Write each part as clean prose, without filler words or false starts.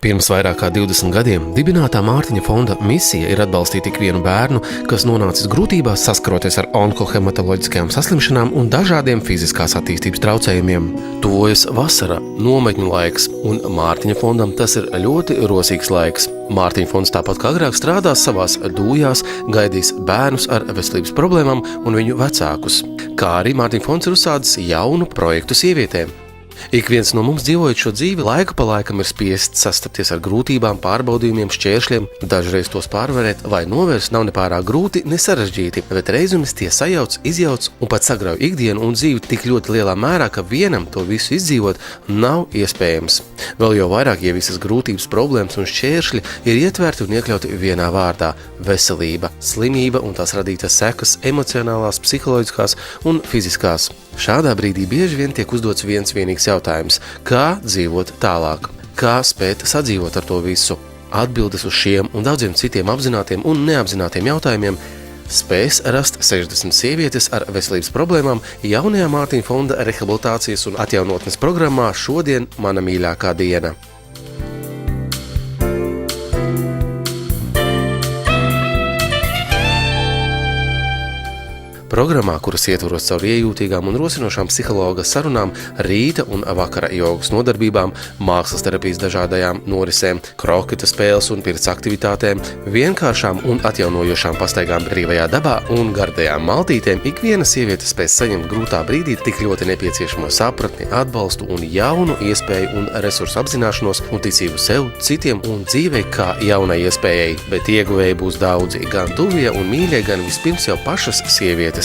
Pirms vairāk kā 20 gadiem dibinātā Mārtiņa fonda misija ir atbalstīt ikvienu bērnu, kas nonācis grūtībās saskaroties ar onkohematoloģiskajām saslimšanām un dažādiem fiziskās attīstības traucējumiem. Tuvojas vasara, nometņu laiks, un Mārtiņa fondam tas ir ļoti rosīgs laiks. Mārtiņa fonds tāpat kā agrāk strādās savās dūjās, gaidīs bērnus ar veselības problēmām un viņu vecākus. Kā arī Mārtiņa fonds ir uzsācis jaunu projektu sievietēm. Ik viens no mums dzīvojot šo dzīvi, laiku pa laikam ir spiests sastapties ar grūtībām, pārbaudījumiem, šķēršļiem. Dažreiz tos pārvarēt vai novērst nav nepārāk grūti, ne sarežģīti, bet reizumis tie sajauc, izjauc un pat sagrauj ikdienu un dzīvi tik ļoti lielā mērā, ka vienam to visu izdzīvot nav iespējams. Vēl jau vairāk, ja visas grūtības, problēmas un šķēršļi ir ietverti un iekļauti vienā vārdā – veselība, slimība un tās radītas sekas emocionālās, psiholoģiskās un fiziskās. Šādā brīdī bieži vien tiek uzdots viens vienīgs jautājums – kā dzīvot tālāk? Kā spēt sadzīvot ar to visu? Atbildes uz šiem un daudziem citiem apzinātiem un neapzinātiem jautājumiem spēs rast 60 sievietes ar veselības problēmām jaunajā Mārtiņa fonda rehabilitācijas un atjaunotnes programmā Šodien mana mīļākā diena. Programmā, kuras ietvaros caur iejūtīgām un rosinošām psihologa sarunām, rīta un vakara jogas nodarbībām, mākslas terapijas dažādajām norisēm, kroketa spēles un pirts aktivitātēm, vienkāršām un atjaunojošām pastaigām brīvajā dabā un gardajām maltītēm, ik viena sieviete spēs saņemt grūtā brīdī tik ļoti nepieciešamo sapratni, atbalstu un jaunu iespēju un resursu apzināšanos un ticību sev, citiem un dzīvei kā jaunai iespējai, bet ieguvēji būs daudzi, gan tuvie un mīļie, gan vispirms jau pašas sievietes.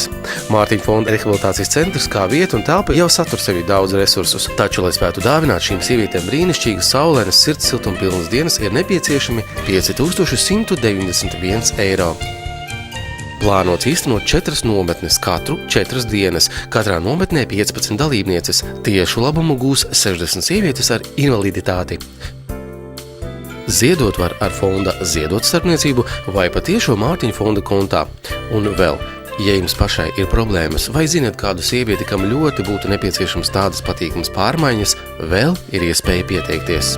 Mārtiņa fonda rehabilitācijas centrs kā vieta un telpa jau satur sevi daudz resursus, taču, lai spētu dāvināt šīm sievietēm brīnišķīgas, saulainas, sirds siltuma pilnas dienas, ir nepieciešami 5191 eiro. Plānots īstenot 4 nometnes, katru 4 dienas, katrā nometnē 15 dalībnieces. Tiešu labumu gūs 60 sievietes ar invaliditāti. Ziedot var ar fonda ziedot starpniecību vai patiešo Mārtiņa fonda kontā. Un vēl, ja jums pašai ir problēmas vai zināt kādu sievieti, kam ļoti būtu nepieciešams tādas patīkamas pārmaiņas, vēl ir iespēja pieteikties.